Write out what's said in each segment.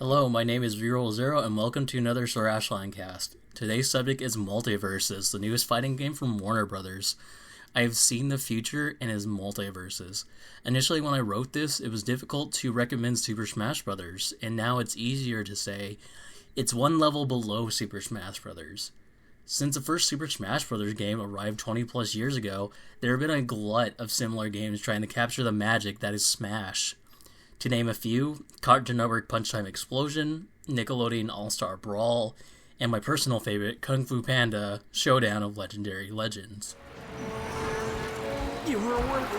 Hello, my name is Zero, and welcome to another Sarasalandcast. Today's subject is MultiVersus, the newest fighting game from Warner Brothers. I have seen the future and is MultiVersus. Initially, when I wrote this, it was difficult to recommend Super Smash Bros., and now it's easier to say it's one level below Super Smash Bros. Since the first Super Smash Bros. Game arrived 20 plus years ago, there have been a glut of similar games trying to capture the magic that is Smash. To name a few, Cartoon Network Punch Time Explosion, Nickelodeon All-Star Brawl, and my personal favorite, Kung Fu Panda Showdown of Legendary Legends. You were worthy.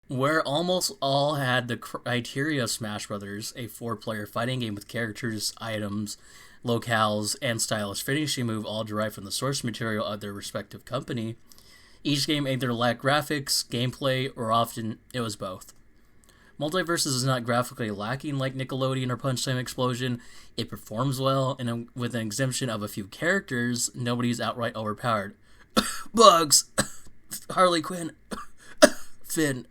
Where almost all had the criteria of Smash Bros., a 4-player fighting game with characters, items, locales, and stylish finishing move all derived from the source material of their respective company, each game either lacked graphics, gameplay, or often it was both. MultiVersus is not graphically lacking like Nickelodeon or Punch Time Explosion. It performs well, and with an exemption of a few characters, nobody's outright overpowered. Bugs! Harley Quinn! Finn!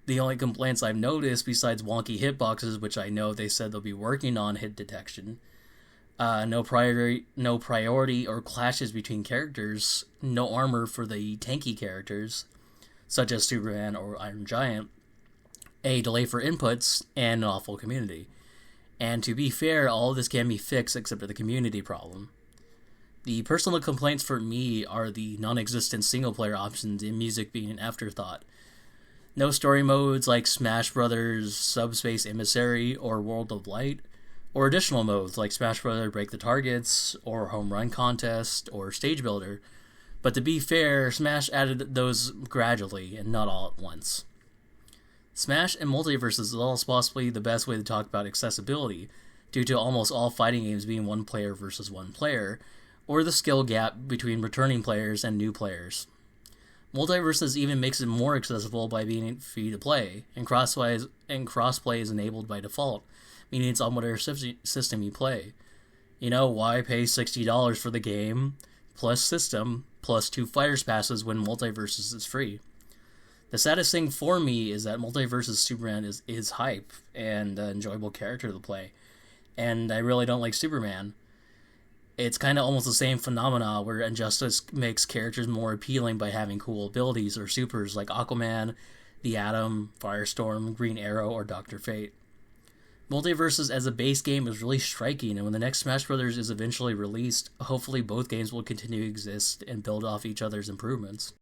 The only complaints I've noticed, besides wonky hitboxes, which I know they said they'll be working on hit detection, no priority or clashes between characters, no armor for the tanky characters, such as Superman or Iron Giant, a delay for inputs, and an awful community. And to be fair, all of this can be fixed except for the community problem. The personal complaints for me are the non-existent single-player options and music being an afterthought. No story modes like Smash Bros., Subspace Emissary, or World of Light, or additional modes like Smash Bros. Break the Targets, or Home Run Contest, or Stage Builder. But to be fair, Smash added those gradually and not all at once. Smash and MultiVersus is also possibly the best way to talk about accessibility, due to almost all fighting games being one player versus one player, or the skill gap between returning players and new players. MultiVersus even makes it more accessible by being free to play, and crossplay is enabled by default, meaning it's on whatever system you play. You know, why pay $60 for the game, plus system, plus 2 Fighters Passes when MultiVersus is free? The saddest thing for me is that MultiVersus Superman is hype and an enjoyable character to play, and I really don't like Superman. It's kind of almost the same phenomena where Injustice makes characters more appealing by having cool abilities or supers like Aquaman, The Atom, Firestorm, Green Arrow, or Dr. Fate. MultiVersus as a base game is really striking, and when the next Smash Bros. Is eventually released, hopefully both games will continue to exist and build off each other's improvements.